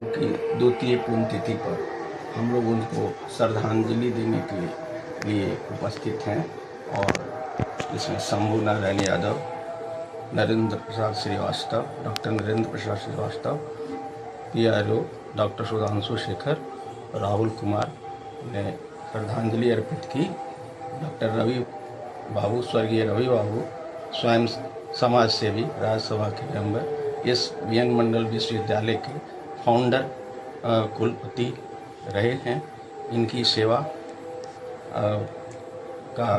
की द्वितीय पुण्यतिथि पर हम लोग उनको श्रद्धांजलि देने के लिए उपस्थित हैं और इसमें शंभू नारायण यादव, नरेंद्र प्रसाद श्रीवास्तव, डॉक्टर नरेंद्र प्रसाद श्रीवास्तव, PRO डॉक्टर सुधांशु शेखर, राहुल कुमार ने श्रद्धांजलि अर्पित की। डॉक्टर रवि बाबू, स्वर्गीय रवि बाबू स्वयं समाज सेवी, राज्यसभा के मेंबर, इस VN मंडल विश्वविद्यालय के फाउंडर कुलपति रहे हैं। इनकी सेवा का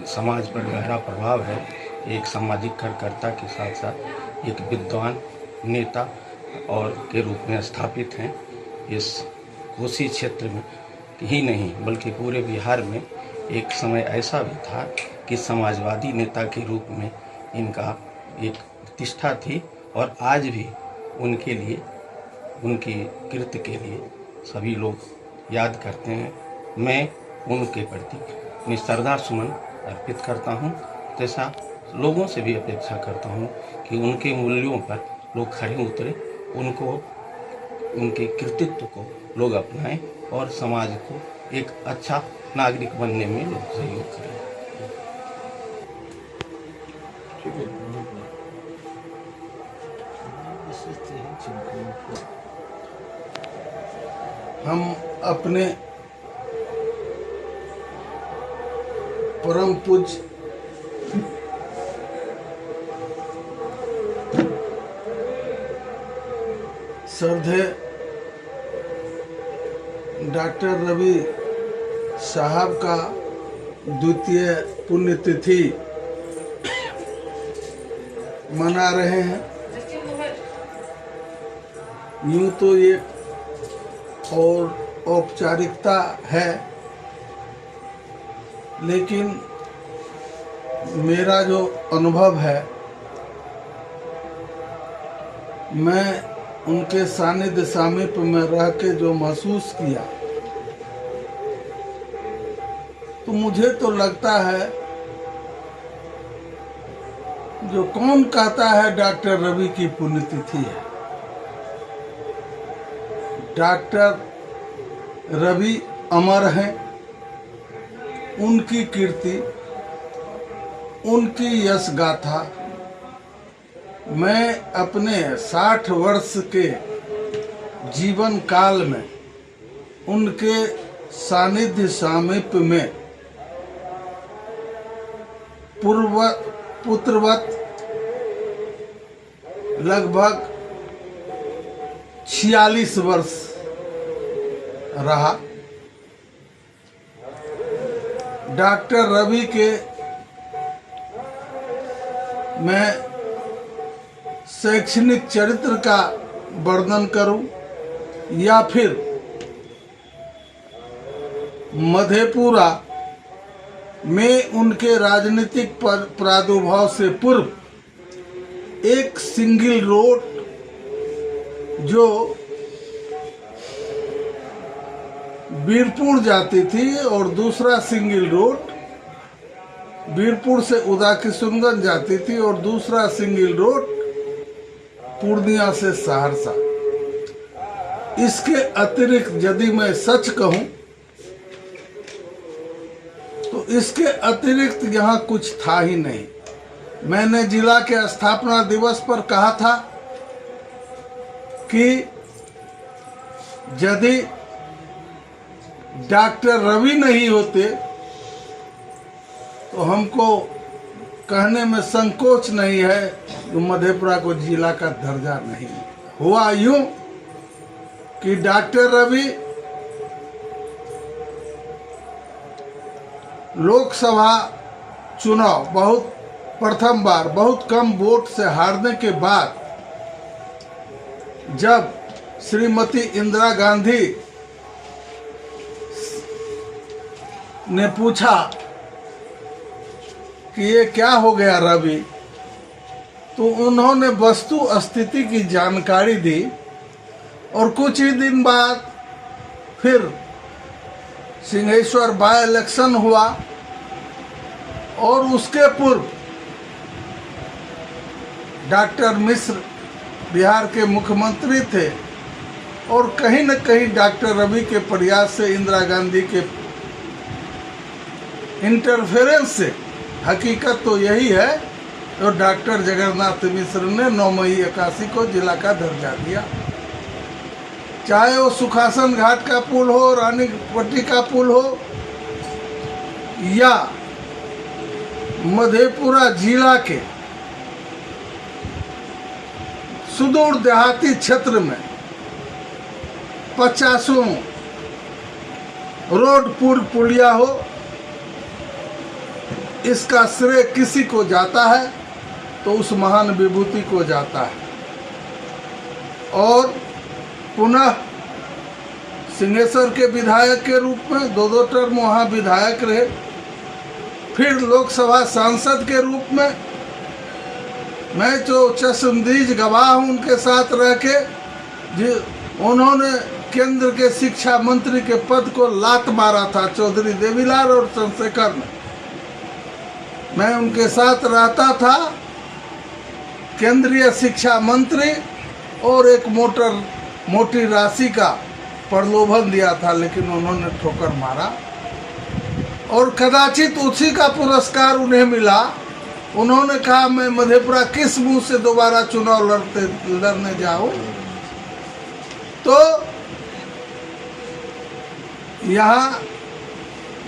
समाज पर गहरा प्रभाव है। एक सामाजिक कार्यकर्ता के साथ साथ एक विद्वान नेता और के रूप में स्थापित हैं। इस कोसी क्षेत्र में ही नहीं बल्कि पूरे बिहार में एक समय ऐसा भी था कि समाजवादी नेता के रूप में इनका एक प्रतिष्ठा थी और आज भी उनके लिए, उनकी कृत्य के लिए सभी लोग याद करते हैं। मैं उनके प्रति अपनी श्रद्धा सुमन अर्पित करता हूं, तैसा लोगों से भी अपेक्षा करता हूं कि उनके मूल्यों पर लोग खड़े उतरे, उनको, उनके कृतित्व को लोग अपनाएं और समाज को एक अच्छा नागरिक बनने में लोग सहयोग करें। हम अपने परम पूज्य श्रद्धेय डॉक्टर रवि साहब का द्वितीय पुण्यतिथि मना रहे हैं। यूं तो ये और औपचारिकता है, लेकिन मेरा जो अनुभव है, मैं उनके सानिध्य सामीप्य में रह के जो महसूस किया, तो मुझे तो लगता है, जो कौन कहता है डॉक्टर रवि की पुण्यतिथि है। डॉक्टर रवि अमर हैं, उनकी कीर्ति, उनकी यश गाथा मैं अपने 60 वर्ष के जीवन काल में उनके सानिध्य सामीप्य में पुत्रवत लगभग 46 वर्ष रहा। डॉक्टर रवि के मैं शैक्षणिक चरित्र का वर्णन करूं या फिर मधेपुरा में उनके राजनीतिक प्रादुर्भाव से पूर्व एक सिंगल रोड जो वीरपुर जाती थी और दूसरा सिंगल रोड वीरपुर से उदाकिशुनगंज जाती थी और दूसरा सिंगल रोड पूर्णिया से सहरसा। इसके अतिरिक्त यदि मैं सच कहूं तो इसके अतिरिक्त यहाँ कुछ था ही नहीं। मैंने जिला के स्थापना दिवस पर कहा था कि यदि डॉक्टर रवि नहीं होते तो हमको कहने में संकोच नहीं है कि मधेपुरा को जिला का दर्जा नहीं हुआ। यूं कि डॉक्टर रवि लोकसभा चुनाव प्रथम बार बहुत कम वोट से हारने के बाद जब श्रीमती इंदिरा गांधी ने पूछा कि ये क्या हो गया रवि, तो उन्होंने वस्तु स्थिति की जानकारी दी और कुछ ही दिन बाद फिर सिंहेश्वर बाय इलेक्शन हुआ और उसके पूर्व डॉक्टर मिश्र बिहार के मुख्यमंत्री थे और कहीं न कहीं डॉक्टर रवि के प्रयास से, इंदिरा गांधी के इंटरफेरेंस से, हकीकत तो यही है, और डॉक्टर जगन्नाथ मिश्र ने 9 मई 81 को जिला का दर्जा दिया। चाहे वो सुखासन घाट का पुल हो, रानी पट्टी का पुल हो, या मधेपुरा जिला के सुदूर देहाती क्षेत्र में 50 रोड पुल पुलिया हो, इसका श्रेय किसी को जाता है तो उस महान विभूति को जाता है। और पुनः सिंहेश्वर के विधायक के रूप में 2 टर्म वहाँ विधायक रहे, फिर लोकसभा सांसद के रूप में मैं जो चश्मदीद गवाह हूँ उनके साथ रह के, उन्होंने केंद्र के शिक्षा मंत्री के पद को लात मारा था चौधरी देवीलाल और चंद्रशेखर ने। मैं उनके साथ रहता था, केंद्रीय शिक्षा मंत्री, और एक मोटी राशि का प्रलोभन दिया था, लेकिन उन्होंने ठोकर मारा और कदाचित उसी का पुरस्कार उन्हें मिला। उन्होंने कहा मैं मधेपुरा किस मुंह से दोबारा चुनाव लड़ने जाऊं। तो यहाँ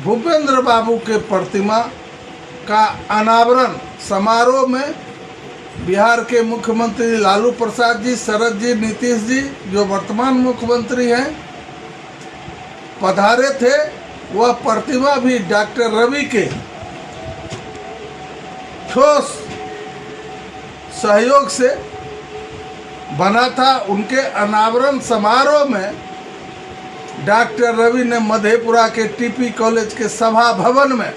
भूपेंद्र बाबू के प्रतिमा का अनावरण समारोह में बिहार के मुख्यमंत्री लालू प्रसाद जी, शरद जी, नीतीश जी, जो वर्तमान मुख्यमंत्री हैं, पधारे थे। वह प्रतिमा भी डॉक्टर रवि के ठोस सहयोग से बना था। उनके अनावरण समारोह में डॉक्टर रवि ने मधेपुरा के टीपी कॉलेज के सभा भवन में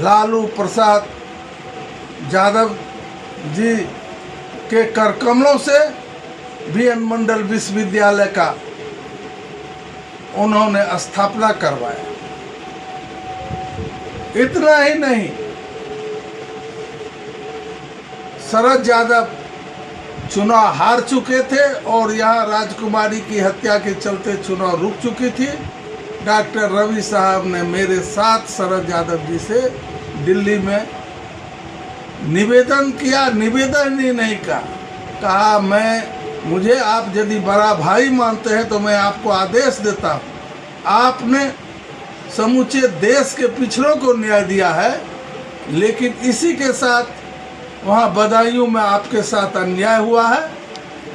लालू प्रसाद यादव जी के करकमलों से बीएन मंडल विश्वविद्यालय का उन्होंने स्थापना करवाया। इतना ही नहीं, शरद यादव चुनाव हार चुके थे और यहाँ राजकुमारी की हत्या के चलते चुनाव रुक चुकी थी। डॉक्टर रवि साहब ने मेरे साथ शरद यादव जी से दिल्ली में निवेदन किया, निवेदन ही नहीं कहा मुझे आप यदि बड़ा भाई मानते हैं तो मैं आपको आदेश देता हूँ। आपने समूचे देश के पिछड़ों को न्याय दिया है, लेकिन इसी के साथ वहाँ बदायूं में आपके साथ अन्याय हुआ है,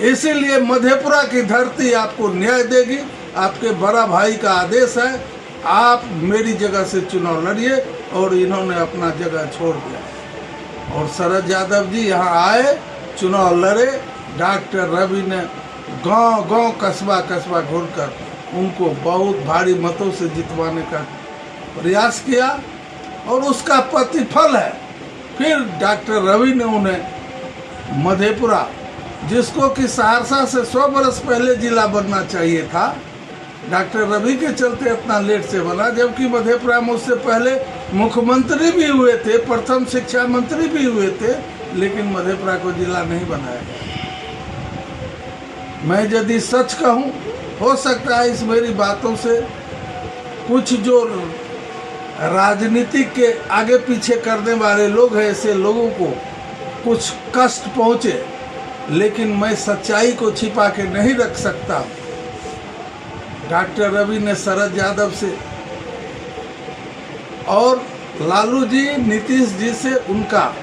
इसीलिए मधेपुरा की धरती आपको न्याय देगी। आपके बड़ा भाई का आदेश है, आप मेरी जगह से चुनाव लड़िए। और इन्होंने अपना जगह छोड़ दिया और शरद यादव जी यहाँ आए, चुनाव लड़े। डॉक्टर रवि ने गांव-गांव, कस्बा घूमकर उनको बहुत भारी मतों से जितवाने का प्रयास किया और उसका प्रतिफल है। फिर डॉक्टर रवि ने उन्हें मधेपुरा, जिसको कि सहरसा से 100 बरस पहले जिला बनना चाहिए था, डॉक्टर रवि के चलते इतना लेट से बना, जबकि मधेपुरा में उससे पहले मुख्यमंत्री भी हुए थे, प्रथम शिक्षा मंत्री भी हुए थे, लेकिन मधेपुरा को जिला नहीं बनाया गया। मैं यदि सच कहूँ, हो सकता है इस मेरी बातों से कुछ जो राजनीतिक के आगे पीछे करने वाले लोग हैं, ऐसे लोगों को कुछ कष्ट पहुँचे, लेकिन मैं सच्चाई को छिपा के नहीं रख सकता। डॉक्टर रवि ने शरद यादव से और लालू जी, नीतीश जी से उनका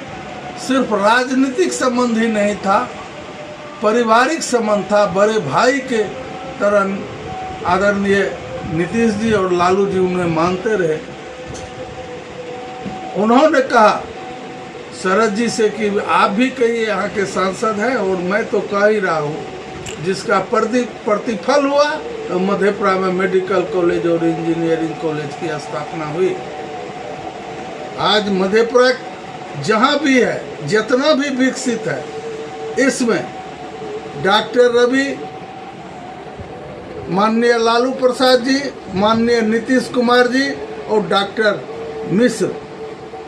सिर्फ राजनीतिक संबंध ही नहीं था, पारिवारिक संबंध था। बड़े भाई के तरह आदरणीय नीतीश जी और लालू जी उन्हें मानते रहे। उन्होंने कहा शरद जी से कि आप भी कहिए यहाँ के सांसद हैं, और मैं तो कह ही रहा हूँ, जिसका प्रतिफल हुआ तो मधेपुरा में मेडिकल कॉलेज और इंजीनियरिंग कॉलेज की स्थापना हुई। आज मधेपुरा जहाँ भी है, जितना भी विकसित है, इसमें डॉक्टर रवि, माननीय लालू प्रसाद जी, माननीय नीतीश कुमार जी और डॉक्टर मिश्र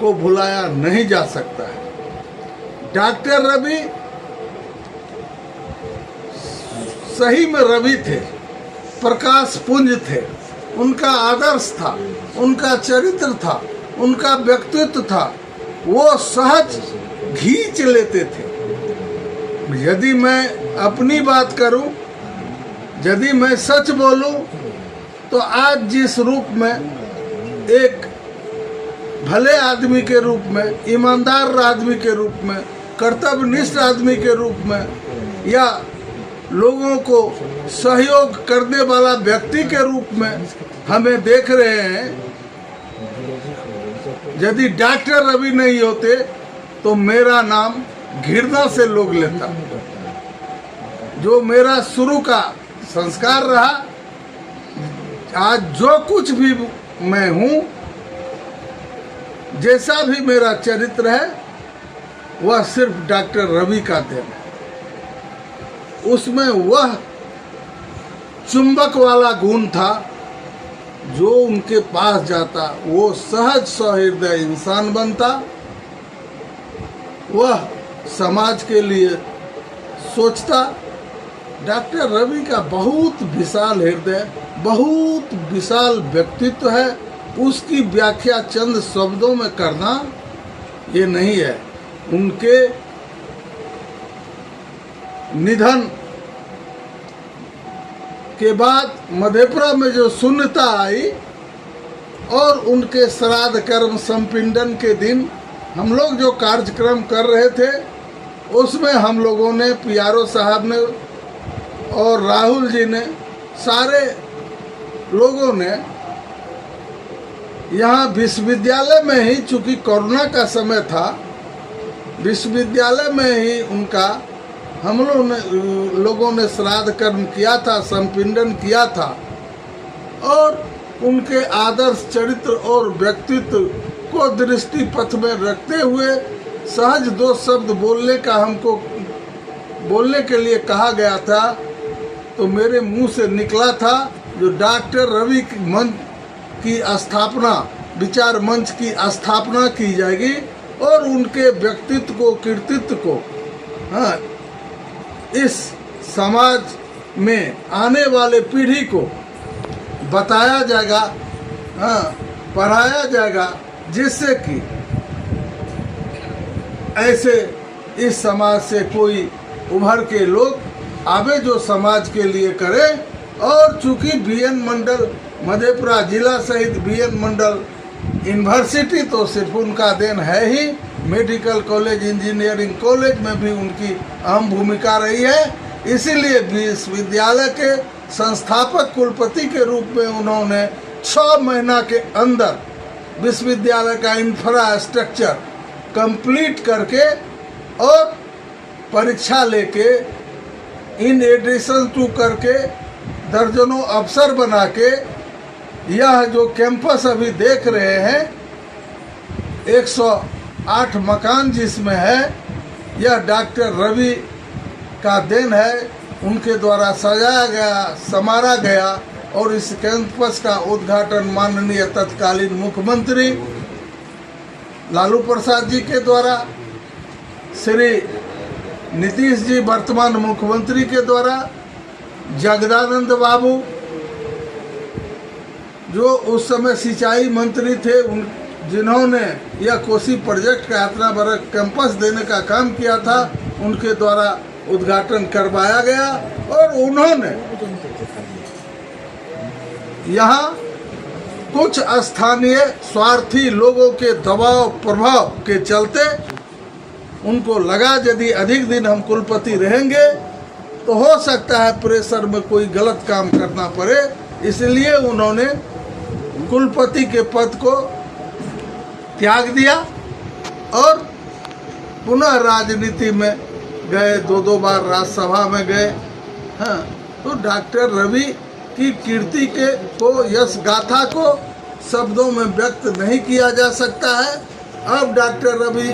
को भुलाया नहीं जा सकता है। डॉक्टर रवि सही में रवि थे, प्रकाश पुंज थे। उनका आदर्श था, उनका चरित्र था, उनका व्यक्तित्व था, वो सहज खींच लेते थे। यदि मैं अपनी बात करूं, यदि मैं सच बोलूं, तो आज जिस रूप में एक भले आदमी के रूप में, ईमानदार आदमी के रूप में, कर्तव्यनिष्ठ आदमी के रूप में, या लोगों को सहयोग करने वाला व्यक्ति के रूप में हमें देख रहे हैं, यदि डॉक्टर रवि नहीं होते तो मेरा नाम घृणा से लोग लेता। जो मेरा शुरू का संस्कार रहा, आज जो कुछ भी मैं हूँ, जैसा भी मेरा चरित्र है, वह सिर्फ डॉक्टर रवि का देन है। उसमें वह चुंबक वाला गुण था, जो उनके पास जाता वो सहज सहृदय इंसान बनता। वह समाज के लिए सोचता। डॉक्टर रवि का बहुत विशाल हृदय, बहुत विशाल व्यक्तित्व है। उसकी व्याख्या चंद शब्दों में करना ये नहीं है। उनके निधन के बाद मधेपुरा में जो शून्यता आई, और उनके श्राद्ध कर्म संपिंडन के दिन हम लोग जो कार्यक्रम कर रहे थे, उसमें हम लोगों ने, पीआरओ साहब ने और राहुल जी ने, सारे लोगों ने यहाँ विश्वविद्यालय में ही, चूँकि कोरोना का समय था, विश्वविद्यालय में ही उनका हम लोगों ने श्राद्ध कर्म किया था, संपिंडन किया था। और उनके आदर्श चरित्र और व्यक्तित्व को दृष्टि पथ में रखते हुए सहज दो शब्द बोलने का हमको बोलने के लिए कहा गया था, तो मेरे मुंह से निकला था जो डॉक्टर रवि मंच की स्थापना, विचार मंच की स्थापना की जाएगी और उनके व्यक्तित्व को, कृतित्व को, हाँ, इस समाज में आने वाले पीढ़ी को बताया जाएगा, हाँ, पढ़ाया जाएगा, जिससे कि ऐसे इस समाज से कोई उभर के लोग आवे जो समाज के लिए करे। और चूंकि बीएन मंडल मधेपुरा जिला सहित बीएन मंडल यूनिवर्सिटी तो सिर्फ उनका देन है ही, मेडिकल कॉलेज, इंजीनियरिंग कॉलेज में भी उनकी अहम भूमिका रही है। इसीलिए विश्वविद्यालय के संस्थापक कुलपति के रूप में उन्होंने 6 महीना के अंदर विश्वविद्यालय का इंफ्रास्ट्रक्चर कंप्लीट करके और परीक्षा लेके, इन एडिशन टू करके, दर्जनों अफसर बना के, यह जो कैंपस अभी देख रहे हैं, 108 मकान जिसमें है, यह डॉक्टर रवि का देन है। उनके द्वारा सजाया गया, संवारा गया। और इस कैंपस का उद्घाटन माननीय तत्कालीन मुख्यमंत्री लालू प्रसाद जी के द्वारा, श्री नीतीश जी वर्तमान मुख्यमंत्री के द्वारा, जगदानंद बाबू जो उस समय सिंचाई मंत्री थे, जिन्होंने यह कोसी प्रोजेक्ट का इतना बड़ा कैंपस देने का काम किया था, उनके द्वारा उद्घाटन करवाया गया। और उन्होंने यहाँ कुछ स्थानीय स्वार्थी लोगों के दबाव प्रभाव के चलते उनको लगा यदि अधिक दिन हम कुलपति रहेंगे तो हो सकता है प्रेशर में कोई गलत काम करना पड़े, इसलिए उन्होंने कुलपति के पद को त्याग दिया और पुनः राजनीति में गए। 2 बार राज्यसभा में गए। हाँ, तो डॉक्टर रवि की कीर्ति को, यश गाथा को शब्दों में व्यक्त नहीं किया जा सकता है। अब डॉक्टर रवि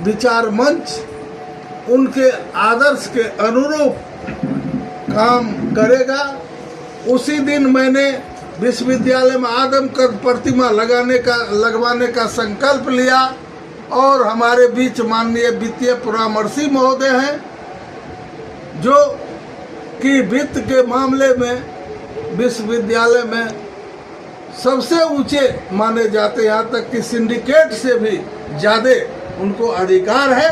विचार मंच उनके आदर्श के अनुरूप काम करेगा। उसी दिन मैंने विश्वविद्यालय में आदमकद प्रतिमा लगवाने का संकल्प लिया और हमारे बीच माननीय वित्तीय परामर्शी महोदय हैं, जो कि वित्त के मामले में विश्वविद्यालय में सबसे ऊंचे माने जाते, यहाँ तक कि सिंडिकेट से भी ज़्यादा उनको अधिकार है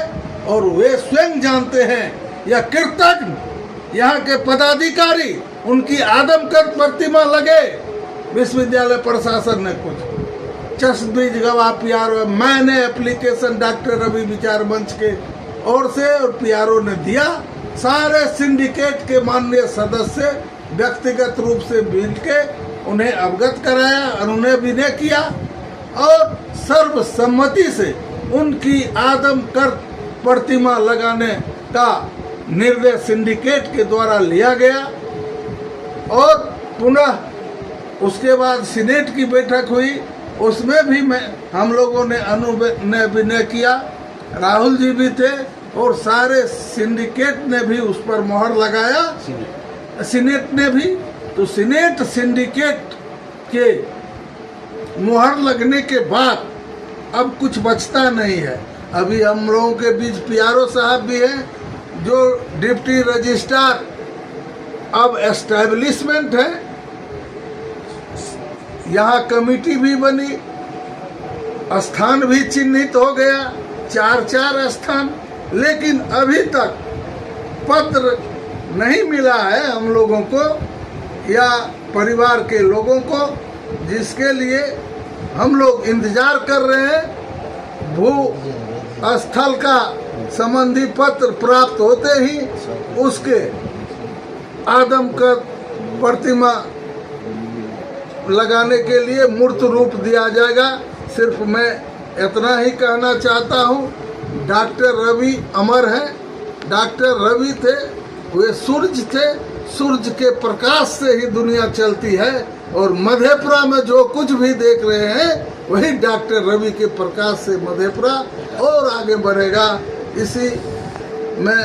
और वे स्वयं जानते हैं या कृतज्ञ यहाँ के पदाधिकारी उनकी आदमकद प्रतिमा लगे। विश्वविद्यालय प्रशासन ने कुछ चश्मदीद गवाह पीआरओ, मैंने एप्लीकेशन डॉक्टर रवि विचार मंच के ओर से और पीआरओ ने दिया। सारे सिंडिकेट के माननीय सदस्य व्यक्तिगत रूप से मिल के उन्हें अवगत कराया और उन्हें विनय किया और सर्वसम्मति से उनकी आदमकद प्रतिमा लगाने का निर्णय सिंडिकेट के द्वारा लिया गया। और पुनः उसके बाद सीनेट की बैठक हुई, उसमें भी हम लोगों ने विनय किया, राहुल जी भी थे और सारे सिंडिकेट ने भी उस पर मोहर लगाया, सीनेट ने भी। तो सीनेट सिंडिकेट के मोहर लगने के बाद अब कुछ बचता नहीं है। अभी हम लोगों के बीच पीआरओ साहब भी हैं जो डिप्टी रजिस्ट्रार अब एस्टैब्लिशमेंट है। यहाँ कमेटी भी बनी, स्थान भी चिन्हित हो गया, 4 स्थान, लेकिन अभी तक पत्र नहीं मिला है हम लोगों को या परिवार के लोगों को, जिसके लिए हम लोग इंतजार कर रहे हैं। भू स्थल का संबंधी पत्र प्राप्त होते ही उसके आदमकद प्रतिमा लगाने के लिए मूर्त रूप दिया जाएगा। सिर्फ मैं इतना ही कहना चाहता हूँ, डॉक्टर रवि अमर हैं। डॉक्टर रवि थे, वे सूर्य थे, सूर्य के प्रकाश से ही दुनिया चलती है और मधेपुरा में जो कुछ भी देख रहे हैं वही डॉक्टर रवि के प्रकाश से मधेपुरा और आगे बढ़ेगा। इसी में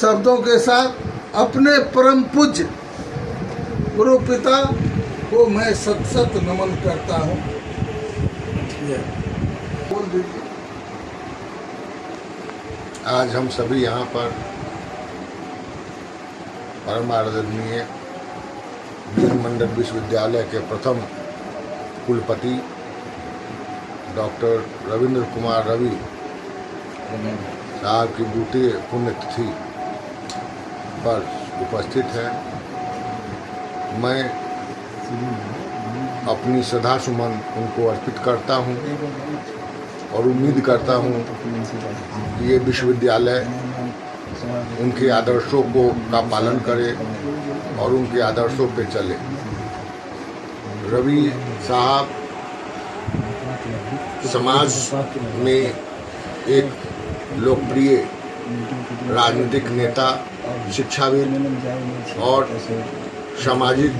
शब्दों के साथ अपने परम पूज्य गुरु पिता को मैं सत सत नमन करता हूँ। बोल दीजिए। आज हम सभी यहाँ पर परम आदरणीय मंडल विश्वविद्यालय के प्रथम कुलपति डॉक्टर रविंद्र कुमार रवि साहब की द्वितीय पुण्यतिथि पर उपस्थित हैं। मैं अपनी श्रद्धा सुमन उनको अर्पित करता हूं और उम्मीद करता हूं कि ये विश्वविद्यालय उनके आदर्शों का पालन करे और उनके आदर्शों पे चले। रवि साहब समाज में एक लोकप्रिय राजनीतिक नेता, शिक्षाविद और सामाजिक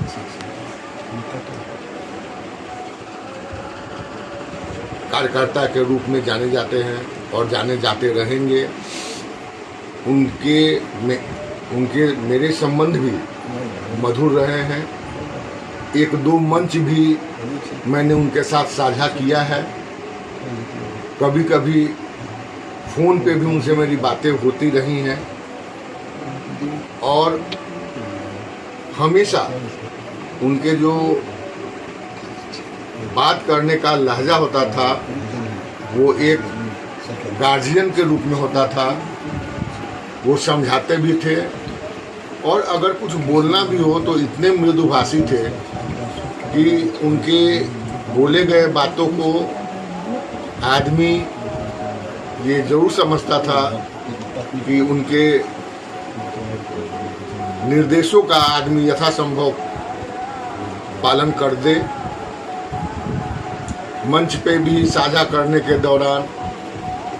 कार्यकर्ता के रूप में जाने जाते हैं और जाने जाते रहेंगे। उनके मेरे संबंध भी मधुर रहे हैं। 1-2 मंच भी मैंने उनके साथ साझा किया है। कभी कभी फ़ोन पे भी उनसे मेरी बातें होती रही हैं और हमेशा उनके जो बात करने का लहजा होता था वो एक गार्जियन के रूप में होता था। वो समझाते भी थे और अगर कुछ बोलना भी हो तो इतने मृदुभाषी थे कि उनके बोले गए बातों को आदमी ये जरूर समझता था कि उनके निर्देशों का आदमी यथासंभव पालन कर दे। मंच पे भी साझा करने के दौरान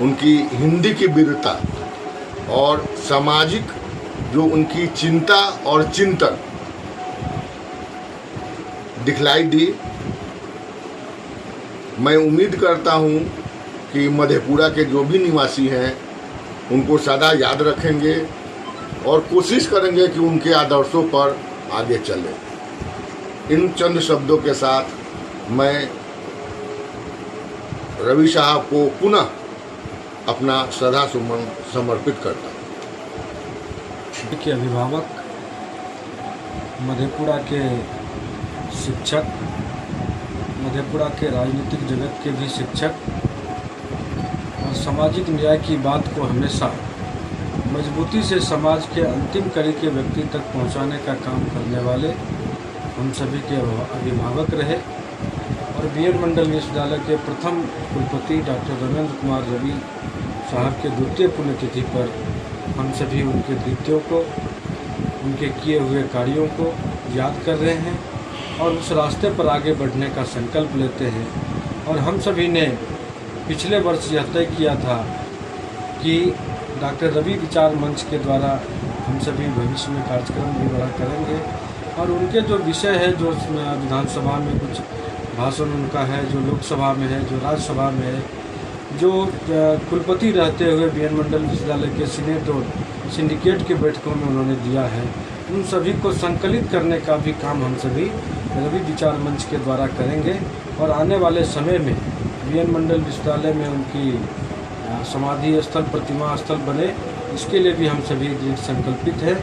उनकी हिंदी की विद्वता और सामाजिक जो उनकी चिंता और चिंतन दिखलाई दी। मैं उम्मीद करता हूं कि मधेपुरा के जो भी निवासी हैं उनको सदा याद रखेंगे और कोशिश करेंगे कि उनके आदर्शों पर आगे चले। इन चंद शब्दों के साथ मैं रवि साहब को पुनः अपना श्रद्धा सुमन समर्पित करता हूँ। के अभिभावक, मधेपुरा के शिक्षक, मधेपुरा के राजनीतिक जगत के भी शिक्षक और सामाजिक न्याय की बात को हमेशा मजबूती से समाज के अंतिम कड़ी के व्यक्ति तक पहुंचाने का काम करने वाले हम सभी के अभिभावक रहे और बीएड मंडल विश्वविद्यालय के प्रथम कुलपति डॉक्टर रमेंद्र कुमार रवि साहब के द्वितीय पुण्यतिथि पर हम सभी उनके कृत्यों को, उनके किए हुए कार्यों को याद कर रहे हैं और उस रास्ते पर आगे बढ़ने का संकल्प लेते हैं। और हम सभी ने पिछले वर्ष यह तय किया था कि डॉक्टर रवि विचार मंच के द्वारा हम सभी भविष्य में कार्यक्रम भी बड़ा करेंगे और उनके जो विषय है, जो विधानसभा में कुछ भाषण उनका है, जो लोकसभा में है, जो राज्यसभा में है, जो कुलपति रहते हुए बीएड मंडल विश्वविद्यालय के सीनेट और सिंडिकेट के बैठकों में उन्होंने दिया है, उन सभी को संकलित करने का भी काम हम सभी रवि विचार मंच के द्वारा करेंगे और आने वाले समय में बीएड मंडल विश्वविद्यालय में उनकी समाधि स्थल, प्रतिमा स्थल बने, इसके लिए भी हम सभी दृढ़ संकल्पित हैं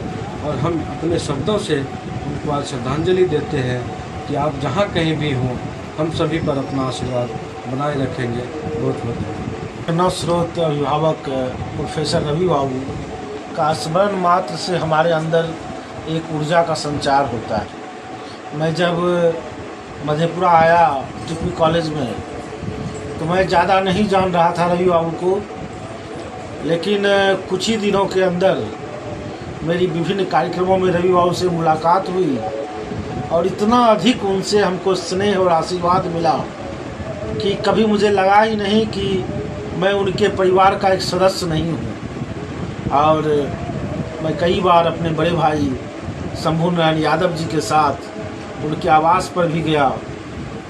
और हम अपने शब्दों से उनको आज श्रद्धांजलि देते हैं कि आप जहाँ कहीं भी हों, हम सभी पर अपना आशीर्वाद बनाए रखेंगे। बहुत बहुत नवस्रोत अभिभावक प्रोफेसर रवि बाबू का स्मरण मात्र से हमारे अंदर एक ऊर्जा का संचार होता है। मैं जब मधेपुरा आया टिप्पी कॉलेज में तो मैं ज़्यादा नहीं जान रहा था रवि बाबू को, लेकिन कुछ ही दिनों के अंदर मेरी विभिन्न कार्यक्रमों में रवि बाबू से मुलाकात हुई और इतना अधिक उनसे हमको स्नेह और आशीर्वाद मिला कि कभी मुझे लगा ही नहीं कि मैं उनके परिवार का एक सदस्य नहीं हूँ। और मैं कई बार अपने बड़े भाई शंभू नारायण यादव जी के साथ उनके आवास पर भी गया,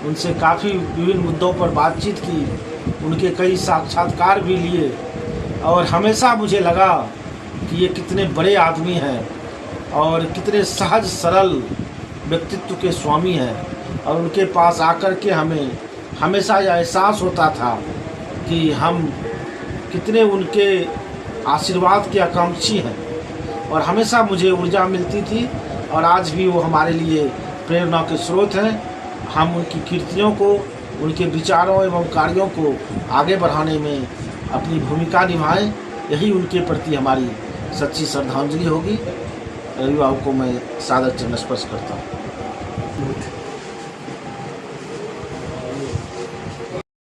उनसे काफ़ी विभिन्न मुद्दों पर बातचीत की, उनके कई साक्षात्कार भी लिए और हमेशा मुझे लगा कि ये कितने बड़े आदमी हैं और कितने सहज सरल व्यक्तित्व के स्वामी हैं। और उनके पास आकर के हमें हमेशा यह एहसास होता था कि हम कितने उनके आशीर्वाद के आकांक्षी हैं और हमेशा मुझे ऊर्जा मिलती थी और आज भी वो हमारे लिए प्रेरणा के स्रोत हैं। हम उनकी कीर्तियों को, उनके विचारों एवं कार्यों को आगे बढ़ाने में अपनी भूमिका निभाएं, यही उनके प्रति हमारी सच्ची श्रद्धांजलि होगी। रवि बाबू को मैं सादर चरण स्पर्श करता हूँ।